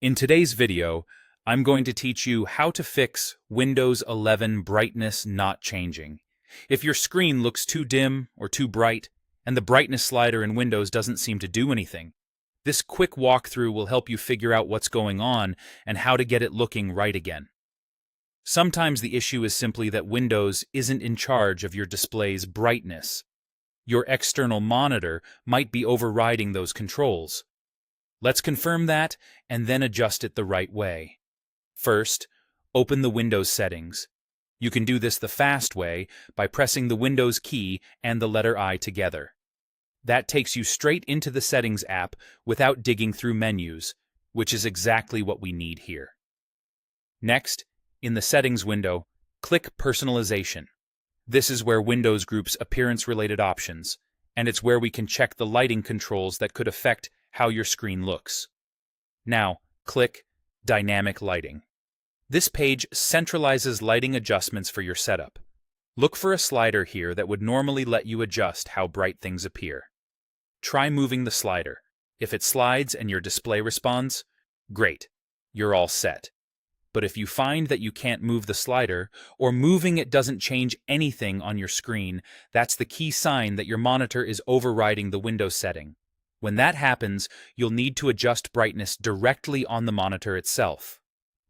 In today's video, I'm going to teach you how to fix Windows 11 brightness not changing. If your screen looks too dim or too bright, and the brightness slider in Windows doesn't seem to do anything, this quick walkthrough will help you figure out what's going on and how to get it looking right again. Sometimes the issue is simply that Windows isn't in charge of your display's brightness. Your external monitor might be overriding those controls. Let's confirm that and then adjust it the right way. First, open the Windows settings. You can do this the fast way by pressing the Windows key and the letter I together. That takes you straight into the Settings app without digging through menus, which is exactly what we need here. Next, in the Settings window, click Personalization. This is where Windows groups appearance-related options, and it's where we can check the lighting controls that could affect how your screen looks. Now, click Dynamic Lighting. This page centralizes lighting adjustments for your setup. Look for a slider here that would normally let you adjust how bright things appear. Try moving the slider. If it slides and your display responds, great, you're all set. But if you find that you can't move the slider, or moving it doesn't change anything on your screen, that's the key sign that your monitor is overriding the Windows setting. When that happens, you'll need to adjust brightness directly on the monitor itself.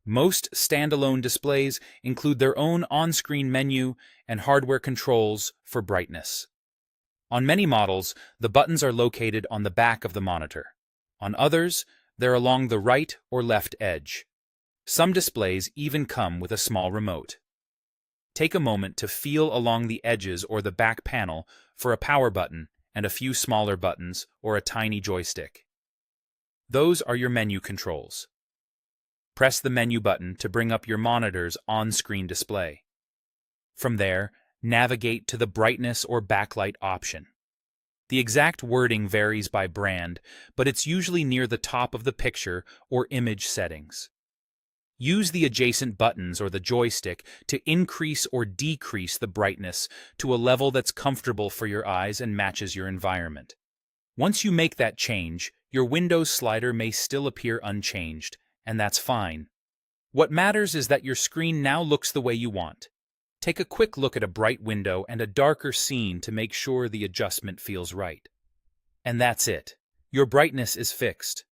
Most standalone displays include their own on-screen menu and hardware controls for brightness. On many models, the buttons are located on the back of the monitor. On others, they're along the right or left edge. Some displays even come with a small remote. Take a moment to feel along the edges or the back panel for a power button and a few smaller buttons or a tiny joystick. Those are your menu controls. Press the menu button to bring up your monitor's on-screen display. From there, navigate to the brightness or backlight option. The exact wording varies by brand, but it's usually near the top of the picture or image settings. Use the adjacent buttons or the joystick to increase or decrease the brightness to a level that's comfortable for your eyes and matches your environment. Once you make that change, your Windows slider may still appear unchanged, and that's fine. What matters is that your screen now looks the way you want. Take a quick look at a bright window and a darker scene to make sure the adjustment feels right. And that's it. Your brightness is fixed.